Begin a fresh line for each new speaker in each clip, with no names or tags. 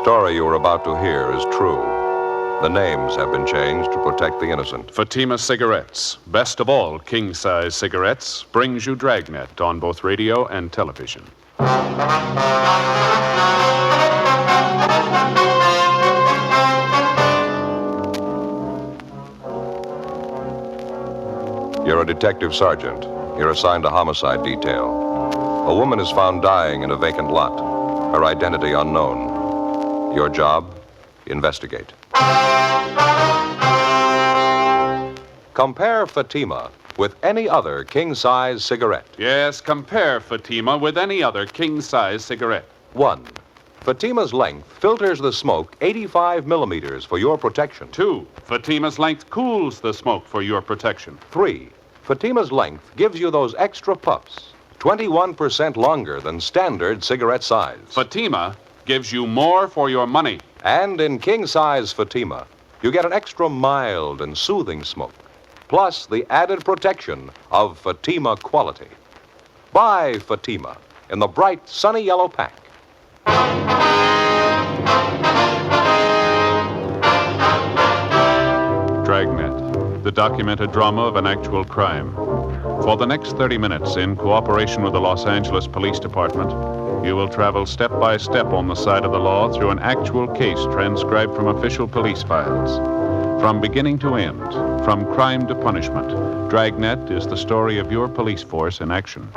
story you are about to hear is true. The names have been changed to protect the innocent.
Fatima Cigarettes, best of all king-size cigarettes, brings you Dragnet on both radio and television.
You're a detective sergeant. You're assigned to homicide detail. A woman is found dying in a vacant lot. Her identity unknown. Your job? Investigate. Compare Fatima with any other king-size cigarette.
Yes, compare Fatima with any other king-size cigarette.
1. Fatima's length filters the smoke 85 millimeters for your protection.
2. Fatima's length cools the smoke for your protection.
3. Fatima's length gives you those extra puffs, 21% longer than standard cigarette size.
Fatima gives you more for your money.
And in king-size Fatima, you get an extra mild and soothing smoke, plus the added protection of Fatima quality. Buy Fatima in the bright, sunny yellow pack.
Dragnet, the documented drama of an actual crime. For the next 30 minutes, in cooperation with the Los Angeles Police Department, you will travel step by step on the side of the law through an actual case transcribed from official police files. From beginning to end, from crime to punishment, Dragnet is the story of your police force in action.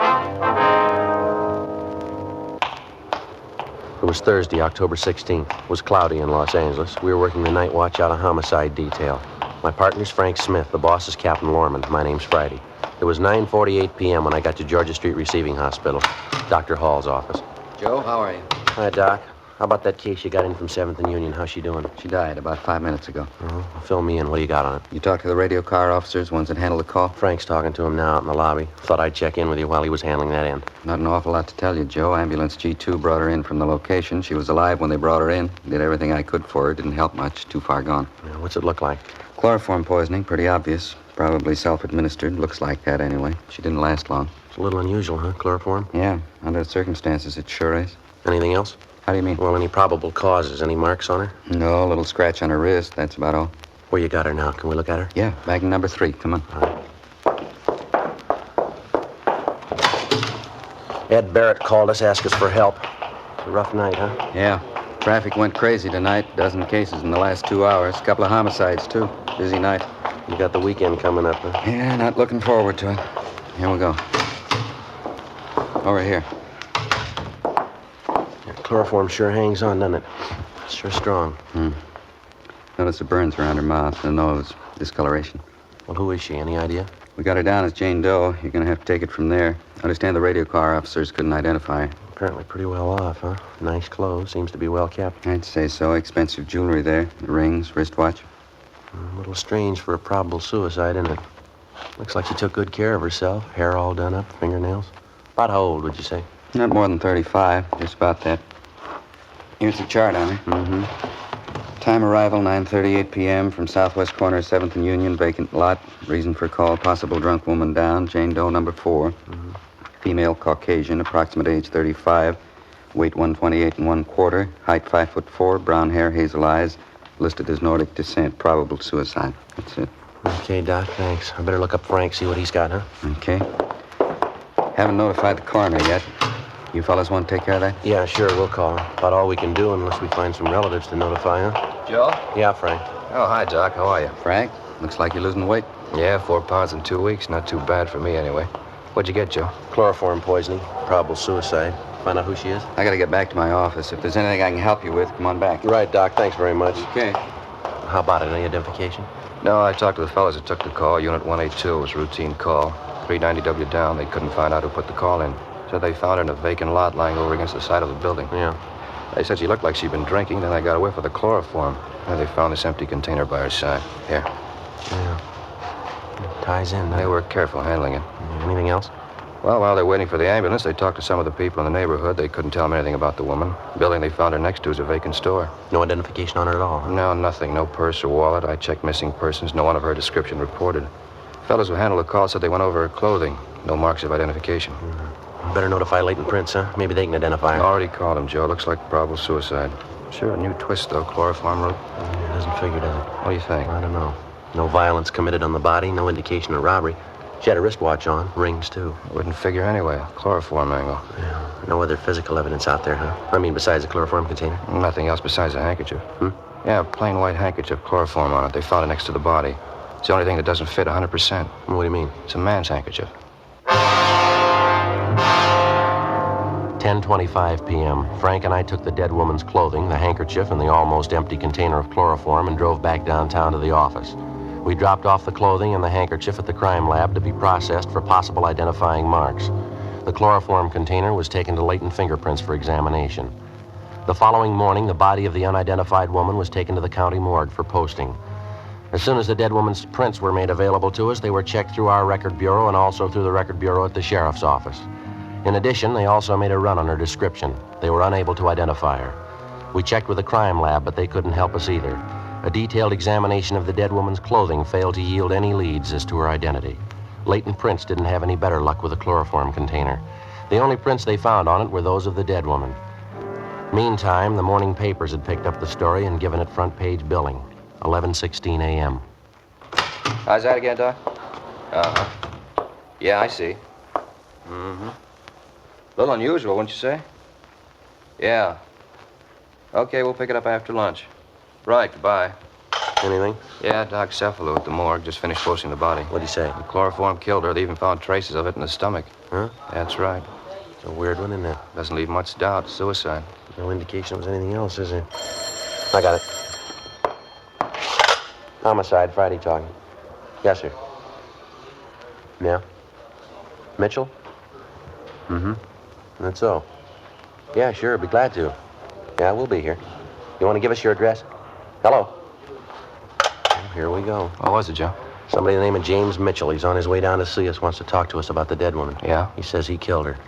It was Thursday, October 16th. It was cloudy in Los Angeles. We were working the night watch out of homicide detail. My partner's Frank Smith. The boss is Captain Lorman. My name's Friday. It was 9:48 p.m. when I got to Georgia Street Receiving Hospital, Dr. Hall's office.
Joe, how are you?
Hi, Doc. How about that case you got in from 7th and Union? How's she doing?
She died about 5 minutes ago.
Oh, fill me in. What do you got on it?
You talked to the radio car officers, ones that handled the call?
Frank's talking to him now out in the lobby. Thought I'd check in with you while he was handling that end.
Not an awful lot to tell you, Joe. Ambulance G2 brought her in from the location. She was alive when they brought her in. Did everything I could for her. Didn't help much. Too far gone.
Yeah, what's it look like?
Chloroform poisoning. Pretty obvious. Probably self-administered. Looks like that anyway. She didn't last long.
It's a little unusual, huh? Chloroform?
Yeah. Under the circumstances, it sure is.
Anything else?
How do you mean?
Well, any probable causes? Any marks on her?
No, a little scratch on her wrist. That's about all.
Where you got her now? Can we look at her?
Yeah, bag number 3. Come on.
All right. Ed Barrett called us, asked us for help. It's a rough night, huh?
Yeah. Traffic went crazy tonight. Dozen cases in the last 2 hours. Couple of homicides, too. Busy night.
You got the weekend coming up, huh?
Yeah, not looking forward to it. Here we go. Over here.
Yeah, chloroform sure hangs on, doesn't it? It's sure strong.
Notice the burns around her mouth, the nose, discoloration.
Well, who is she? Any idea?
We got her down as Jane Doe. You're going to have to take it from there. I understand the radio car officers couldn't identify her.
Apparently pretty well off, huh? Nice clothes. Seems to be well kept.
I'd say so. Expensive jewelry there. The rings, wristwatch.
A little strange for a probable suicide, isn't it? Looks like she took good care of herself. Hair all done up, fingernails. About how old would you say?
Not more than 35. Just about that. Here's the chart on her. Time arrival, 9:38 p.m. from southwest corner, 7th and Union, vacant lot. Reason for call, possible drunk woman down. Jane Doe, number 4. Female, Caucasian, approximate age 35. Weight 128 1/4. Height 5'4". Brown hair, hazel eyes. Listed as Nordic descent. Probable suicide. That's it.
Okay, Doc, thanks. I better look up Frank, see what he's got, huh?
Okay. Haven't notified the coroner yet. You fellas want to take care of that?
Yeah, sure, we'll call her. About all we can do unless we find some relatives to notify, huh?
Joe?
Yeah, Frank.
Oh, hi, Doc. How are you?
Frank, looks like you're losing weight.
Yeah, 4 pounds in 2 weeks. Not too bad for me, anyway. What'd you get, Joe?
Chloroform poisoning. Probable suicide. Find out who she is?
I gotta get back to my office. If there's anything I can help you with, come on back.
Right, Doc. Thanks very much.
Okay.
How about it? Any identification?
No, I talked to the fellas that took the call. Unit 182 was routine call. 390W down. They couldn't find out who put the call in. Said they found her in a vacant lot lying over against the side of the building.
Yeah.
They said she looked like she'd been drinking. Then they got a whiff of the chloroform. And they found this empty container by her side. Here.
Yeah. It ties in,
They were careful handling it.
Anything else?
Well, while they're waiting for the ambulance, they talked to some of the people in the neighborhood. They couldn't tell them anything about the woman. The building they found her next to is a vacant store.
No identification on her at all, huh?
No, nothing. No purse or wallet. I checked missing persons. No one of her description reported. Fellows who handled the call said they went over her clothing. No marks of identification.
Better notify Leighton Prince, huh? Maybe they can identify her.
I already called him, Joe. Looks like probable suicide. Sure, a new twist, though. Chloroform route.
It doesn't figure, does it?
What do you think?
I don't know. No violence committed on the body, no indication of robbery. She had a wristwatch on, rings, too.
Wouldn't figure anyway. Chloroform angle.
Yeah. No other physical evidence out there, huh? I mean, besides the chloroform container?
Nothing else besides a handkerchief. Yeah, a plain white handkerchief, chloroform on it. They found it next to the body. It's the only thing that doesn't fit 100%.
What do you mean?
It's a man's handkerchief.
10:25 p.m. Frank and I took the dead woman's clothing, the handkerchief, and the almost empty container of chloroform and drove back downtown to the office. We dropped off the clothing and the handkerchief at the crime lab to be processed for possible identifying marks. The chloroform container was taken to latent fingerprints for examination. The following morning, the body of the unidentified woman was taken to the county morgue for posting. As soon as the dead woman's prints were made available to us, they were checked through our record bureau and also through the record bureau at the sheriff's office. In addition, they also made a run on her description. They were unable to identify her. We checked with the crime lab, but they couldn't help us either. A detailed examination of the dead woman's clothing failed to yield any leads as to her identity. Latent prints didn't have any better luck with the chloroform container. The only prints they found on it were those of the dead woman. Meantime, the morning papers had picked up the story and given it front-page billing. 11:16 a.m.
How's that again, Doc? Uh-huh. Yeah, I see. Mm-hmm. A little unusual, wouldn't you say? Yeah. Okay, we'll pick it up after lunch. Right, goodbye.
Anything?
Yeah, Doc Cephalo at the morgue just finished posting the body.
What'd he say?
The chloroform killed her. They even found traces of it in the stomach.
Huh?
That's right.
It's a weird one, isn't it?
Doesn't leave much doubt. Suicide.
No indication it was anything else, is there? I got it. Homicide, Friday talking. Yes, sir. Yeah? Mitchell? Mm-hmm. That's so. Yeah, sure, be glad to. Yeah, we'll be here. You want to give us your address? Hello? Oh, here we go.
What was it, Joe?
Somebody by the name of James Mitchell. He's on his way down to see us, wants to talk to us about the dead woman.
Yeah?
He says he killed her.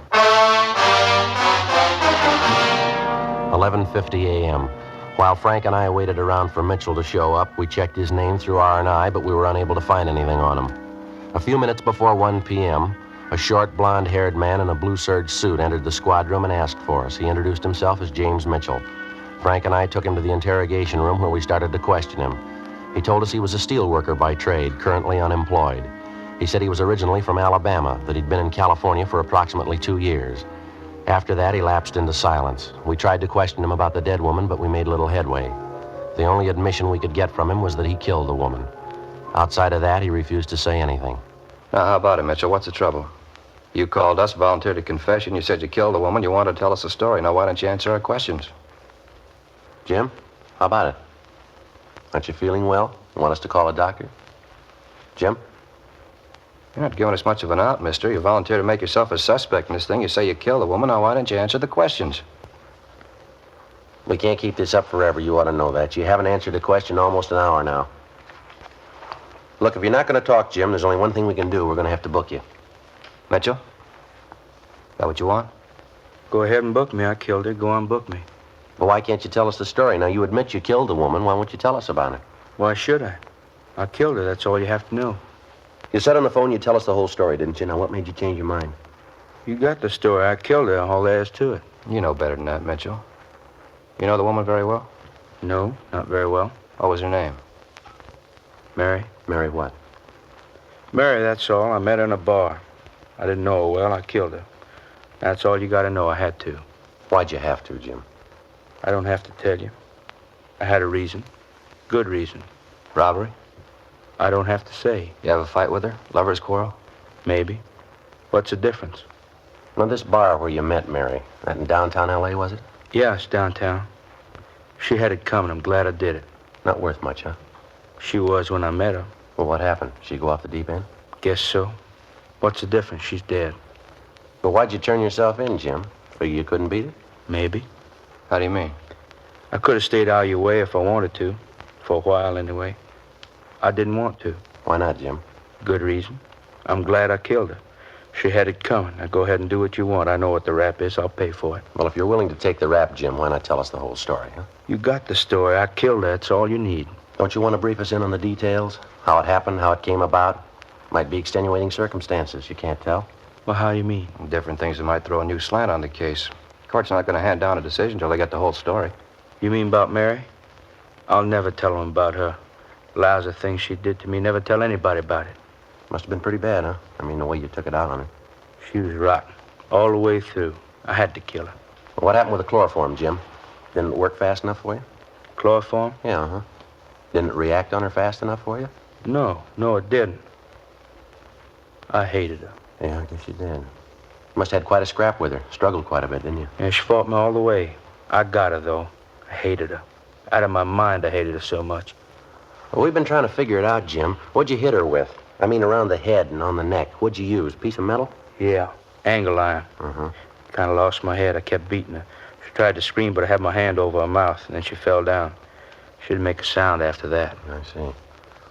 11:50 a.m. While Frank and I waited around for Mitchell to show up, we checked his name through R&I, but we were unable to find anything on him. A few minutes before 1 p.m., a short, blonde-haired man in a blue serge suit entered the squad room and asked for us. He introduced himself as James Mitchell. Frank and I took him to the interrogation room where we started to question him. He told us he was a steel worker by trade, currently unemployed. He said he was originally from Alabama, that he'd been in California for approximately 2 years. After that, he lapsed into silence. We tried to question him about the dead woman, but we made little headway. The only admission we could get from him was that he killed the woman. Outside of that, he refused to say anything.
Now, how about it, Mitchell? What's the trouble? You called us, volunteered a confession. You said you killed the woman. You wanted to tell us a story. Now, why don't you answer our questions?
Jim, how about it? Aren't you feeling well? Want us to call a doctor? Jim?
You're not giving us much of an out, mister. You volunteered to make yourself a suspect in this thing. You say you killed the woman. Now, why don't you answer the questions?
We can't keep this up forever. You ought to know that. You haven't answered a question almost an hour now. Look, if you're not going to talk, Jim, there's only one thing we can do. We're going to have to book you.
Mitchell? That what you want?
Go ahead and book me. I killed her. Go on, book me.
Well, why can't you tell us the story? Now, you admit you killed the woman. Why won't you tell us about it?
Why should I? I killed her. That's all you have to know.
You said on the phone you'd tell us the whole story, didn't you? Now, what made you change your mind?
You got the story. I killed her. All there is to it.
You know better than that, Mitchell. You know the woman very well?
No, not very well.
What was her name?
Mary.
Mary what?
Mary, that's all. I met her in a bar. I didn't know her well. I killed her. That's all you got to know. I had to.
Why'd you have to, Jim?
I don't have to tell you. I had a reason. Good reason.
Robbery?
I don't have to say.
You have a fight with her? Lover's quarrel?
Maybe. What's the difference?
Now, this bar where you met Mary, that in downtown L.A., was it?
Yeah, it's downtown. She had it coming. I'm glad I did it.
Not worth much, huh?
She was when I met her.
Well, what happened? She go off the deep end?
Guess so. What's the difference? She's dead.
Well, why'd you turn yourself in, Jim? Figure you couldn't beat it?
Maybe.
How do you mean?
I could have stayed out of your way if I wanted to. For a while, anyway. I didn't want to.
Why not, Jim?
Good reason. I'm glad I killed her. She had it coming. Now go ahead and do what you want. I know what the rap is. I'll pay for it.
Well, if you're willing to take the rap, Jim, why not tell us the whole story, huh?
You got the story. I killed her. That's all you need.
Don't you want to brief us in on the details? How it happened, how it came about? Might be extenuating circumstances. You can't tell.
Well, how you mean?
Different things that might throw a new slant on the case. Court's not going to hand down a decision till they get the whole story.
You mean about Mary? I'll never tell him about her. Lousy things she did to me. Never tell anybody about it.
Must have been pretty bad, huh? I mean, the way you took it out on her.
She was rotten. All the way through. I had to kill her.
Well, what happened with the chloroform, Jim? Didn't it work fast enough for you?
Chloroform?
Yeah, huh? Didn't it react on her fast enough for you?
No, it didn't. I hated her.
Yeah, I guess you did. Must have had quite a scrap with her. Struggled quite a bit, didn't you?
Yeah, she fought me all the way. I got her, though. I hated her. Out of my mind, I hated her so much.
Well, we've been trying to figure it out, Jim. What'd you hit her with? I mean, around the head and on the neck. What'd you use? Piece of metal?
Yeah, angle iron.
Uh-huh.
Kind of lost my head. I kept beating her. She tried to scream, but I had my hand over her mouth, and then she fell down. She didn't make a sound after that.
I see.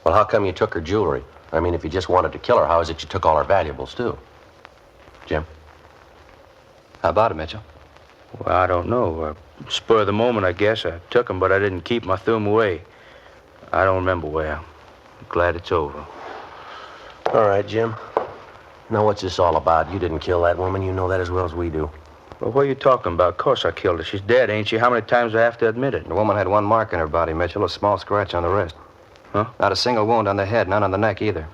Well, how come you took her jewelry? I mean, if you just wanted to kill her, how is it you took all her valuables, too? Jim?
How about it, Mitchell?
Well, I don't know. Spur of the moment, I guess. I took them, but I didn't keep them. I threw them away. I don't remember where. I'm glad it's over.
All right, Jim. Now, what's this all about? You didn't kill that woman. You know that as well as we do.
Well, what are you talking about? Of course I killed her. She's dead, ain't she? How many times do I have to admit it?
The woman had one mark in her body, Mitchell, a small scratch on the wrist.
Huh?
Not a single wound on the head, none on the neck either.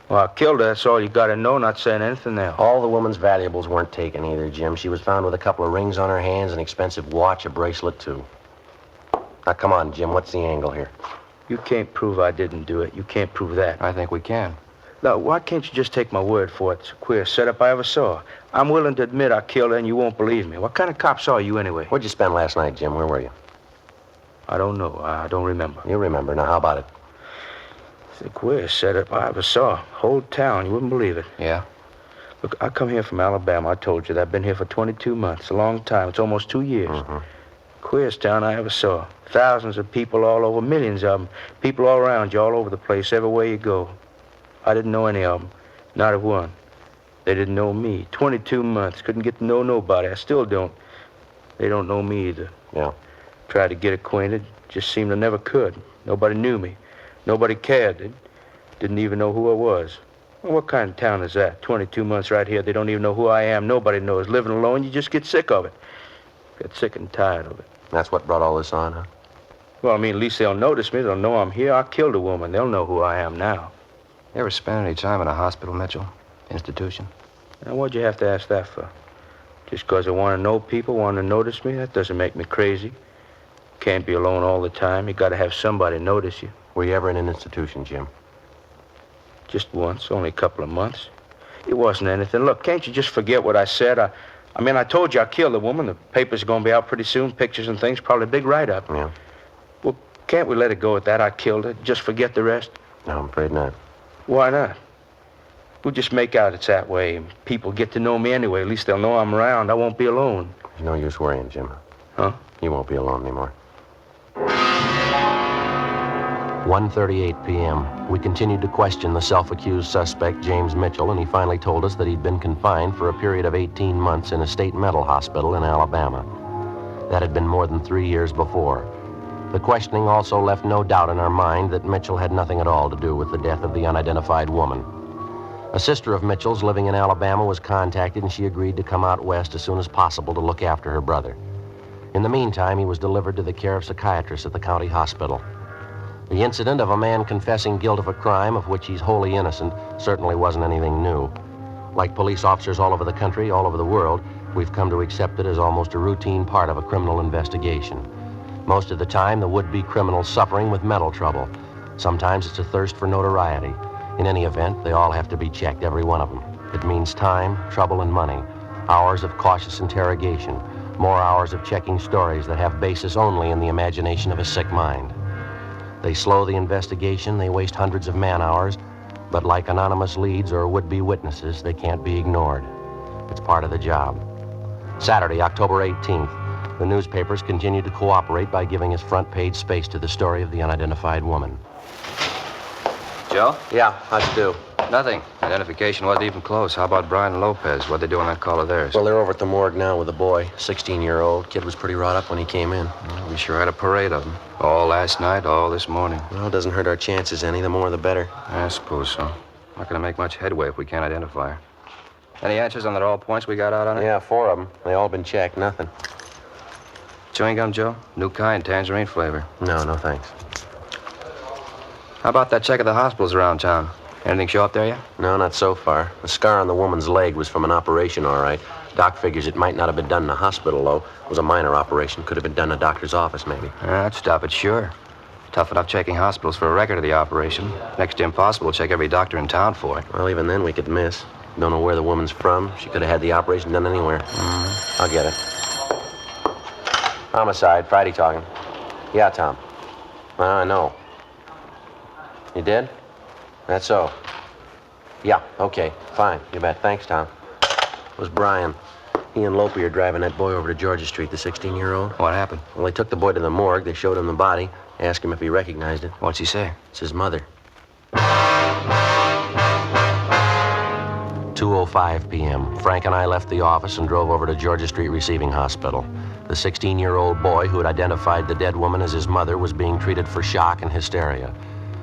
Well, I killed her. That's all you got to know, not saying anything else.
All the woman's valuables weren't taken either, Jim. She was found with a couple of rings on her hands, an expensive watch, a bracelet, too. Now, come on, Jim. What's the angle here?
You can't prove I didn't do it. You can't prove that.
I think we can.
Now, why can't you just take my word for it? It's the queerest setup I ever saw. I'm willing to admit I killed her, and you won't believe me. What kind of cops are you, anyway?
What'd you spend last night, Jim? Where were you?
I don't know. I don't remember.
You remember. Now, how about it?
It's the queerest setup I ever saw. Whole town. You wouldn't believe it.
Yeah?
Look, I come here from Alabama. I told you that. I've been here for 22 months. A long time. It's almost 2 years.
Mm-hmm.
Queerest town I ever saw. Thousands of people all over. Millions of them. People all around you, all over the place, everywhere you go. I didn't know any of them. Not a one. They didn't know me. 22 months. Couldn't get to know nobody. I still don't. They don't know me either.
Yeah.
Tried to get acquainted. Just seemed I never could. Nobody knew me. Nobody cared. They didn't even know who I was. Well, what kind of town is that? 22 months right here. They don't even know who I am. Nobody knows. Living alone, you just get sick of it. Get sick and tired of it.
That's what brought all this on, huh?
Well, I mean, at least they'll notice me. They'll know I'm here. I killed a woman. They'll know who I am now.
You ever spent any time in a hospital, Mitchell? Institution?
Now, what'd you have to ask that for? Just 'cause I want to know people, want to notice me? That doesn't make me crazy. Can't be alone all the time. You got to have somebody notice you.
Were you ever in an institution, Jim?
Just once, only a couple of months. It wasn't anything. Look, can't you just forget what I said? I mean, I told you I killed a woman. The papers are going to be out pretty soon, pictures and things, probably a big write-up.
Yeah.
Well, can't we let it go at that? I killed her. Just forget the rest?
No, I'm afraid not.
Why not? We'll just make out it's that way. People get to know me anyway. At least they'll know I'm around. I won't be alone.
There's no use worrying, Jim.
Huh?
You won't be alone anymore. 1:38 p.m. We continued to question the self-accused suspect, James Mitchell, and he finally told us that he'd been confined for a period of 18 months in a state mental hospital in Alabama. That had been more than 3 years before. The questioning also left no doubt in our mind that Mitchell had nothing at all to do with the death of the unidentified woman. A sister of Mitchell's living in Alabama was contacted, and she agreed to come out west as soon as possible to look after her brother. In the meantime, he was delivered to the care of psychiatrists at the county hospital. The incident of a man confessing guilt of a crime of which he's wholly innocent certainly wasn't anything new. Like police officers all over the country, all over the world, we've come to accept it as almost a routine part of a criminal investigation. Most of the time, the would-be criminal's suffering with mental trouble. Sometimes it's a thirst for notoriety. In any event, they all have to be checked, every one of them. It means time, trouble, and money. Hours of cautious interrogation. More hours of checking stories that have basis only in the imagination of a sick mind. They slow the investigation, they waste hundreds of man-hours, but like anonymous leads or would-be witnesses, they can't be ignored. It's part of the job. Saturday, October 18th, the newspapers continued to cooperate by giving us front-page space to the story of the unidentified woman.
Joe?
Yeah, how'd you do?
Nothing. Identification wasn't even close. How about Brian and Lopez? What'd they do on that call of theirs?
Well, they're over at the morgue now with a boy, 16-year-old. Kid was pretty wrought up when he came in.
Well, we sure had a parade of them. All last night, all this morning.
Well, it doesn't hurt our chances any. The more, the better.
I suppose so. Not gonna make much headway if we can't identify her. Any answers on that all points we got out on it?
Yeah, 4 of them. They all been checked. Nothing.
Chewing gum, Joe? New kind, tangerine flavor.
No, thanks.
How about that check of the hospitals around town? Anything show up there yet?
No, not so far. The scar on the woman's leg was from an operation, all right. Doc figures it might not have been done in a hospital, though. It was a minor operation. Could have been done in a doctor's office, maybe.
That'd stop it, sure. Tough enough checking hospitals for a record of the operation. Next to impossible to check every doctor in town for it.
Well, even then we could miss. Don't know where the woman's from. She could have had the operation done anywhere. I'll get it. Homicide, Friday talking. Yeah, Tom. I know. You did? That's so. Yeah, okay, fine. You bet. Thanks, Tom. It was Brian. He and Lopi are driving that boy over to Georgia Street, the 16-year-old.
What happened?
Well, they took the boy to the morgue. They showed him the body. Asked him if he recognized it.
What's he say?
It's his mother. 2:05 p.m. Frank and I left the office and drove over to Georgia Street Receiving Hospital. The 16-year-old boy who had identified the dead woman as his mother was being treated for shock and hysteria.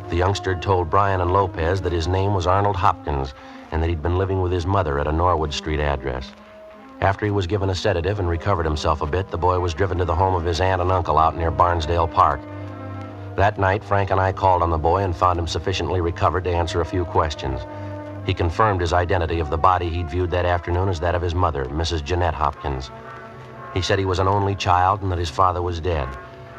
The youngster told Brian and Lopez that his name was Arnold Hopkins and that he'd been living with his mother at a Norwood Street address. After he was given a sedative and recovered himself a bit, the boy was driven to the home of his aunt and uncle out near Barnesdale Park. That night, Frank and I called on the boy and found him sufficiently recovered to answer a few questions. He confirmed his identity of the body he'd viewed that afternoon as that of his mother, Mrs. Jeanette Hopkins. He said he was an only child and that his father was dead.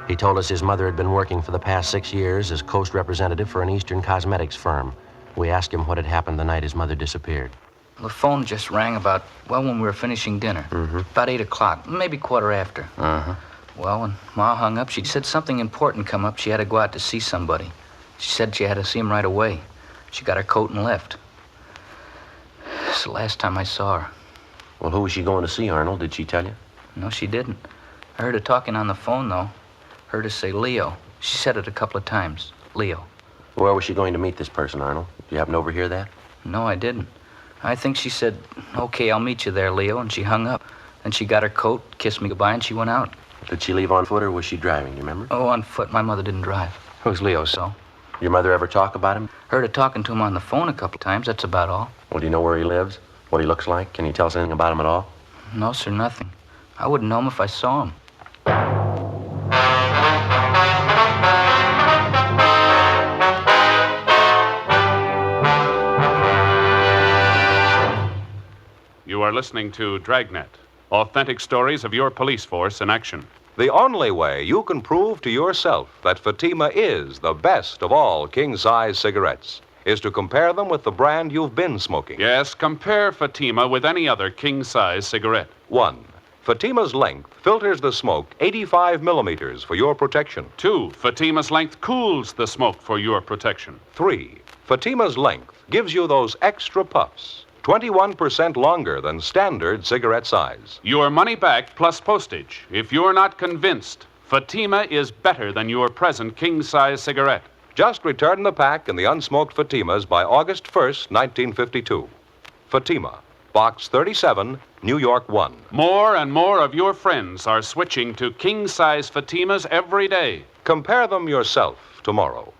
He told us his mother had been working for the past 6 years as coast representative for an Eastern cosmetics firm. We asked him what had happened the night his mother disappeared.
The phone just rang about, when we were finishing dinner. About 8 o'clock, maybe quarter after. Well, when Ma hung up, she said something important come up. She had to go out to see somebody. She said she had to see him right away. She got her coat and left. It's the last time I saw her.
Well, who was she going to see, Arnold? Did she tell you?
No, she didn't. I heard her talking on the phone, though. Heard her say Leo. She said it a couple of times. Leo.
Where was she going to meet this person, Arnold? Did you happen to overhear that?
No, I didn't. I think she said, "Okay, I'll meet you there, Leo," and she hung up. Then she got her coat, kissed me goodbye, and she went out.
Did she leave on foot or was she driving, you remember?
Oh, on foot. My mother didn't drive. It was Leo, so.
Your mother ever talk about him?
Heard her talking to him on the phone a couple of times. That's about all.
Well, do you know where he lives? What he looks like? Can you tell us anything about him at all?
No, sir, nothing. I wouldn't know him if I saw him.
You are listening to Dragnet, authentic stories of your police force in action.
The only way you can prove to yourself that Fatima is the best of all king-size cigarettes is to compare them with the brand you've been smoking.
Yes, compare Fatima with any other king-size cigarette.
1. Fatima's length filters the smoke 85 millimeters for your protection.
2. Fatima's length cools the smoke for your protection.
3. Fatima's length gives you those extra puffs, 21% longer than standard cigarette size.
Your money back plus postage. If you're not convinced, Fatima is better than your present king-size cigarette.
Just return the pack and the unsmoked Fatimas by August 1st, 1952. Fatima, Box 37, New York 1.
More and more of your friends are switching to king-size Fatimas every day.
Compare them yourself tomorrow.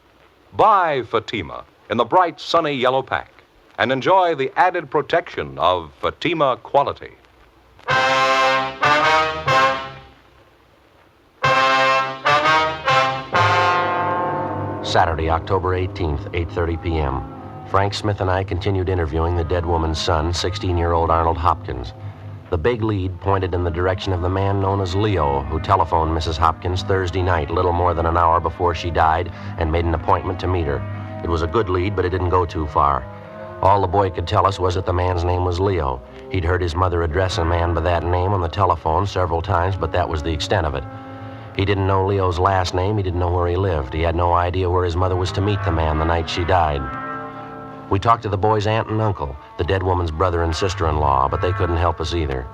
Buy Fatima in the bright, sunny yellow pack and enjoy the added protection of Fatima quality.
Saturday, October 18th, 8:30 p.m. Frank Smith and I continued interviewing the dead woman's son, 16-year-old Arnold Hopkins. The big lead pointed in the direction of the man known as Leo, who telephoned Mrs. Hopkins Thursday night, little more than an hour before she died, and made an appointment to meet her. It was a good lead, but it didn't go too far. All the boy could tell us was that the man's name was Leo. He'd heard his mother address a man by that name on the telephone several times, but that was the extent of it. He didn't know Leo's last name. He didn't know where he lived. He had no idea where his mother was to meet the man the night she died. We talked to the boy's aunt and uncle, the dead woman's brother and sister-in-law, but they couldn't help us either.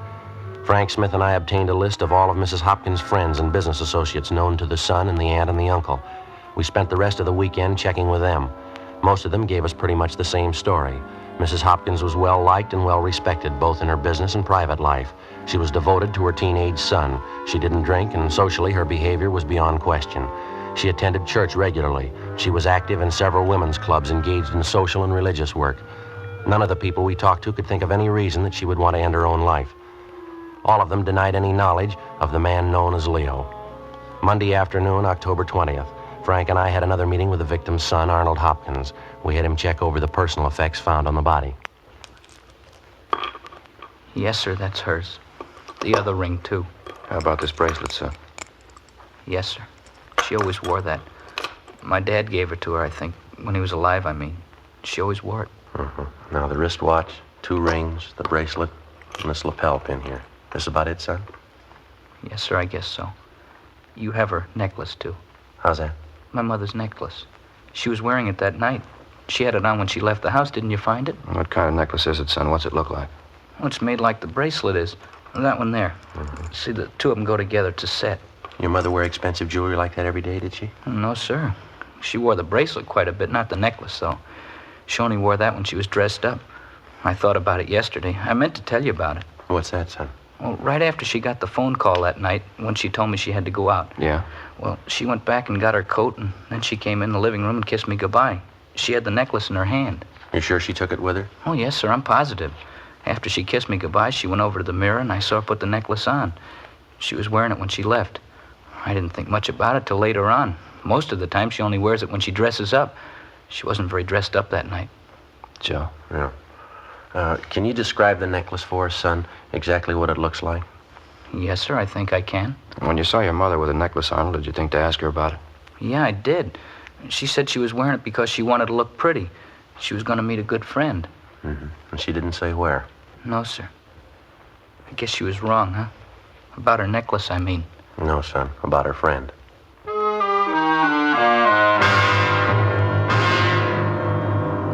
Frank Smith and I obtained a list of all of Mrs. Hopkins' friends and business associates known to the son and the aunt and the uncle. We spent the rest of the weekend checking with them. Most of them gave us pretty much the same story. Mrs. Hopkins was well-liked and well-respected, both in her business and private life. She was devoted to her teenage son. She didn't drink, and socially her behavior was beyond question. She attended church regularly. She was active in several women's clubs engaged in social and religious work. None of the people we talked to could think of any reason that she would want to end her own life. All of them denied any knowledge of the man known as Leo. Monday afternoon, October 20th, Frank and I had another meeting with the victim's son, Arnold Hopkins. We had him check over the personal effects found on the body.
Yes, sir, that's hers. The other ring, too.
How about this bracelet, sir?
Yes, sir. She always wore that. My dad gave it to her, I think, when he was alive, I mean. She always wore it.
Now, the wristwatch, 2 rings, the bracelet, and this lapel pin here. This about it, son?
Yes, sir, I guess so. You have her necklace, too.
How's that?
My mother's necklace. She was wearing it that night. She had it on when she left the house. Didn't you find it?
What kind of necklace is it, son? What's it look like?
Well, it's made like the bracelet is. That one there. See, the two of them go together. It's a set.
Your mother wear expensive jewelry like that every day, did she?
No, sir. She wore the bracelet quite a bit, not the necklace, though. She only wore that when she was dressed up. I thought about it yesterday. I meant to tell you about it.
What's that, son?
Well, right after she got the phone call that night, when she told me she had to go out.
Yeah?
Well, she went back and got her coat, and then she came in the living room and kissed me goodbye. She had the necklace in her hand.
You sure she took it with her?
Oh, yes, sir, I'm positive. After she kissed me goodbye, she went over to the mirror, and I saw her put the necklace on. She was wearing it when she left. I didn't think much about it till later on. Most of the time, she only wears it when she dresses up. She wasn't very dressed up that night.
Joe?
Yeah. Can you describe the necklace for us, son? Exactly what it looks like?
Yes, sir, I think I can.
When you saw your mother with a necklace on, did you think to ask her about it?
Yeah, I did. She said she was wearing it because she wanted to look pretty. She was going to meet a good friend.
And she didn't say where?
No, sir. I guess she was wrong, huh? About her necklace, I mean.
No, son. About her friend.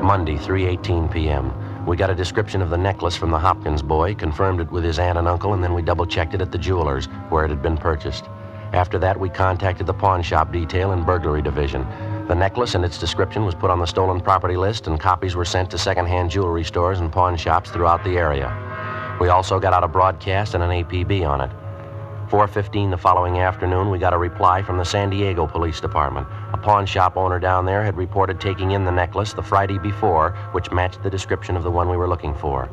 Monday, 3:18 p.m. We got a description of the necklace from the Hopkins boy, confirmed it with his aunt and uncle, and then we double-checked it at the jeweler's, where it had been purchased. After that, we contacted the pawn shop detail and burglary division. The necklace and its description was put on the stolen property list, and copies were sent to second-hand jewelry stores and pawn shops throughout the area. We also got out a broadcast and an APB on it. 4:15 the following afternoon, we got a reply from the San Diego Police Department. A pawn shop owner down there had reported taking in the necklace the Friday before, which matched the description of the one we were looking for.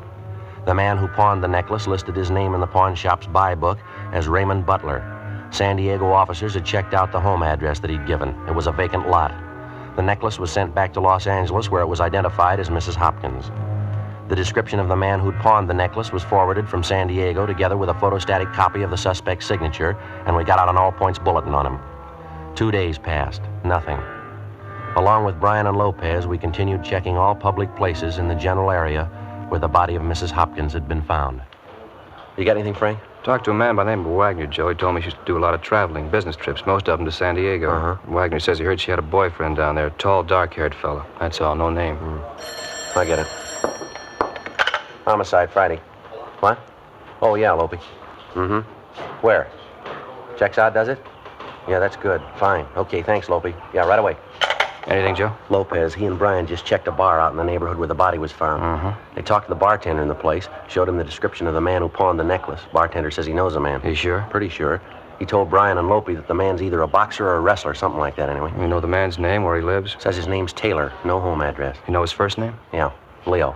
The man who pawned the necklace listed his name in the pawn shop's buy book as Raymond Butler. San Diego officers had checked out the home address that he'd given. It was a vacant lot. The necklace was sent back to Los Angeles, where it was identified as Mrs. Hopkins. The description of the man who'd pawned the necklace was forwarded from San Diego together with a photostatic copy of the suspect's signature, and we got out an all-points bulletin on him. 2 days passed. Nothing. Along with Brian and Lopez, we continued checking all public places in the general area where the body of Mrs. Hopkins had been found. You got anything, Frank?
Talked to a man by the name of Wagner, Joe. He told me she used to do a lot of traveling, business trips, most of them to San Diego. Wagner says he heard she had a boyfriend down there, a tall, dark-haired fella. That's all, no name.
I get it. Homicide Friday. What? Oh, yeah, Lopey. Where? Checks out, does it? Yeah, that's good. Fine. Okay, thanks, Lopey. Yeah, right away.
Anything, Joe?
Lopez, he and Brian just checked a bar out in the neighborhood where the body was found. They talked to the bartender in the place, showed him the description of the man who pawned the necklace. Bartender says he knows the man.
You sure?
Pretty sure. He told Brian and Lopey that the man's either a boxer or a wrestler, something like that anyway.
You know the man's name, where he lives?
Says his name's Taylor, no home address.
You know his first name?
Yeah, Leo.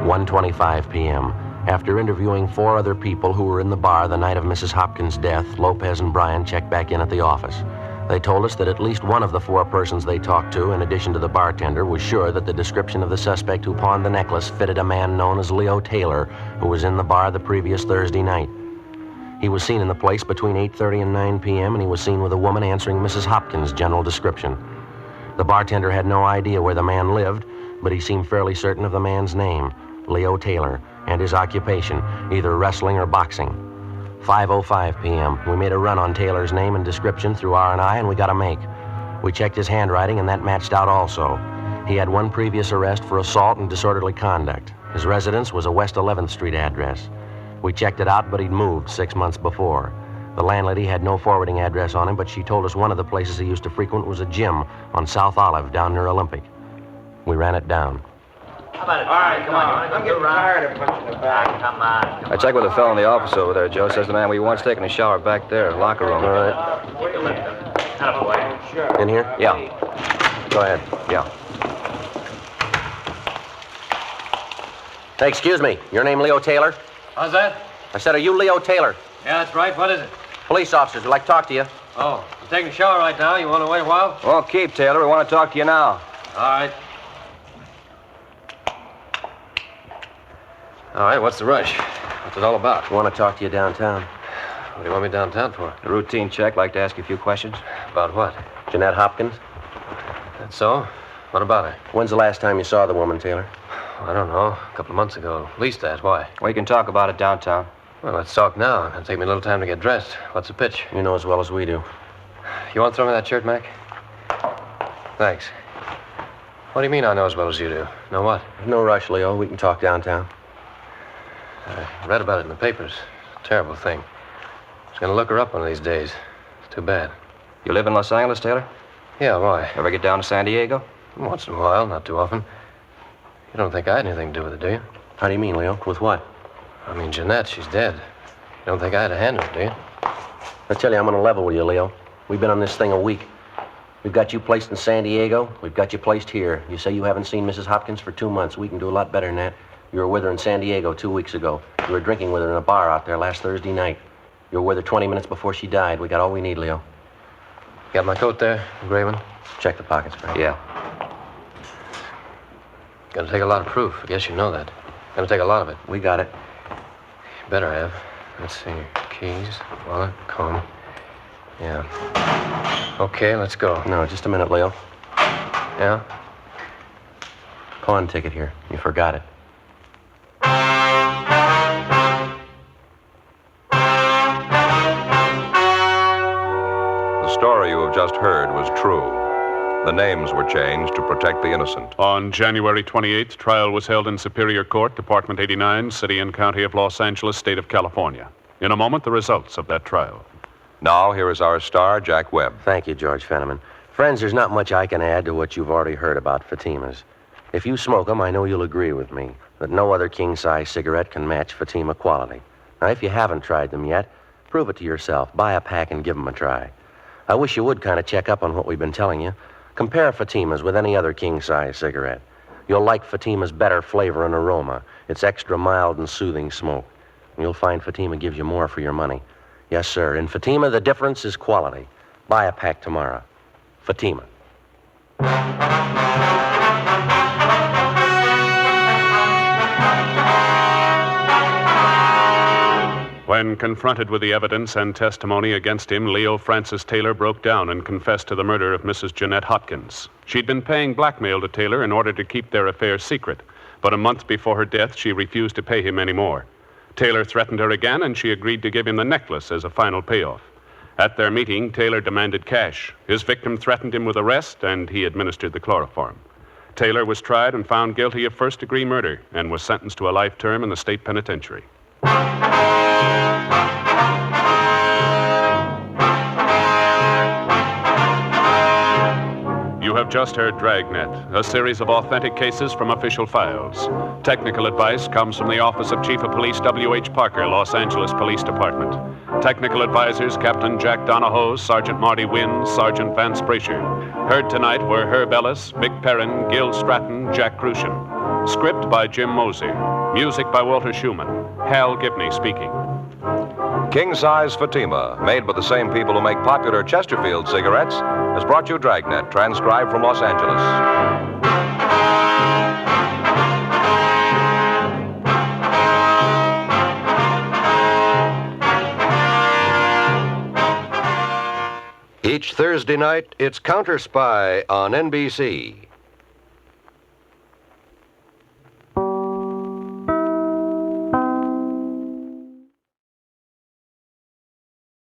1:25 p.m. After interviewing 4 other people who were in the bar the night of Mrs. Hopkins' death, Lopez and Brian checked back in at the office. They told us that at least one of the 4 persons they talked to, in addition to the bartender, was sure that the description of the suspect who pawned the necklace fitted a man known as Leo Taylor, who was in the bar the previous Thursday night. He was seen in the place between 8:30 and 9 p.m., and he was seen with a woman answering Mrs. Hopkins' general description. The bartender had no idea where the man lived, but he seemed fairly certain of the man's name, Leo Taylor, and his occupation, either wrestling or boxing. 5:05 p.m. We made a run on Taylor's name and description through R&I, and we got a make. We checked his handwriting, and that matched out also. He had 1 previous arrest for assault and disorderly conduct. His residence was a West 11th Street address. We checked it out, but he'd moved 6 months before. The landlady had no forwarding address on him, but she told us one of the places he used to frequent was a gym on South Olive down near Olympic. We ran it down.
How about it? All right, come on. You want to go through tired of punching the bag. Come on.
I checked with a fellow in the office over there, Joe. Says the man we once taking a shower back there, locker room.
All right.
Attaboy.
In here?
Yeah.
Go ahead.
Yeah.
Hey, excuse me. Your name Leo Taylor?
How's that?
I said, are you Leo Taylor?
Yeah, that's right. What is it?
Police officers would like to talk to you.
Oh, I'm taking a shower right now. You want to wait a while?
Well, keep, Taylor. We want to talk to you now.
All right. All right, what's the rush? What's it all about?
I want to talk to you downtown.
What do you want me downtown for?
A routine check. Like to ask you a few questions.
About what?
Jeanette Hopkins?
That's so? What about her?
When's the last time you saw the woman, Taylor?
I don't know. A couple of months ago. At least that. Why?
We can talk about it downtown.
Well, let's talk now. It'll take me a little time to get dressed. What's the pitch?
You know as well as we do.
You want to throw me that shirt, Mac? Thanks. What do you mean I know as well as you do? Know what?
No rush, Leo. We can talk downtown.
I read about it in the papers. Terrible thing. I was going to look her up one of these days. It's too bad.
You live in Los Angeles, Taylor?
Yeah, why?
Ever get down to San Diego?
Once in a while, not too often. You don't think I had anything to do with it, do you?
How do you mean, Leo? With what?
I mean, Jeanette, she's dead. You don't think I had a hand in it, do you?
I tell you, I'm on a level with you, Leo. We've been on this thing a week. We've got you placed in San Diego. We've got you placed here. You say you haven't seen Mrs. Hopkins for 2 months. We can do a lot better than that. You were with her in San Diego 2 weeks ago. You were drinking with her in a bar out there last Thursday night. You were with her 20 minutes before she died. We got all we need, Leo.
Got my coat there, the gray one?
Check the pockets, Frank.
Yeah.
Gonna take a lot of proof. I guess you know that. Gonna take a lot of it.
We got it.
You better have. Let's see. Keys, wallet, comb. Yeah. Okay, let's go.
No, just a minute, Leo.
Yeah?
Pawn ticket here. You forgot it.
The story you have just heard was true. The names were changed to protect the innocent.
On January 28th, trial was held in Superior Court, Department 89, City and County of Los Angeles, State of California. In a moment, the results of that trial.
Now, here is our star, Jack Webb.
Thank you, George Fenneman. Friends, there's not much I can add to what you've already heard about Fatima's. If you smoke them, I know you'll agree with me that no other king-size cigarette can match Fatima quality. Now, if you haven't tried them yet, prove it to yourself. Buy a pack and give them a try. I wish you would kind of check up on what we've been telling you. Compare Fatima's with any other king-size cigarette. You'll like Fatima's better flavor and aroma. It's extra mild and soothing smoke. And you'll find Fatima gives you more for your money. Yes, sir. In Fatima, the difference is quality. Buy a pack tomorrow. Fatima.
When confronted with the evidence and testimony against him, Leo Francis Taylor broke down and confessed to the murder of Mrs. Jeanette Hopkins. She'd been paying blackmail to Taylor in order to keep their affair secret, but a month before her death, she refused to pay him any more. Taylor threatened her again, and she agreed to give him the necklace as a final payoff. At their meeting, Taylor demanded cash. His victim threatened him with arrest, and he administered the chloroform. Taylor was tried and found guilty of first-degree murder and was sentenced to a life term in the state penitentiary. You have just heard Dragnet, a series of authentic cases from official files. Technical advice comes from the Office of Chief of Police W.H. Parker, Los Angeles Police Department. Technical advisors Captain Jack Donahoe, Sergeant Marty Wynn, Sergeant Vance Brasher. Heard tonight were Herb Ellis, Vic Perrin, Gil Stratton, Jack Crucian. Script by Jim Mosey. Music by Walter Schumann. Hal Gibney speaking.
King-size Fatima, made by the same people who make popular Chesterfield cigarettes, has brought you Dragnet, transcribed from Los Angeles.
Each Thursday night, it's Counter Spy on NBC.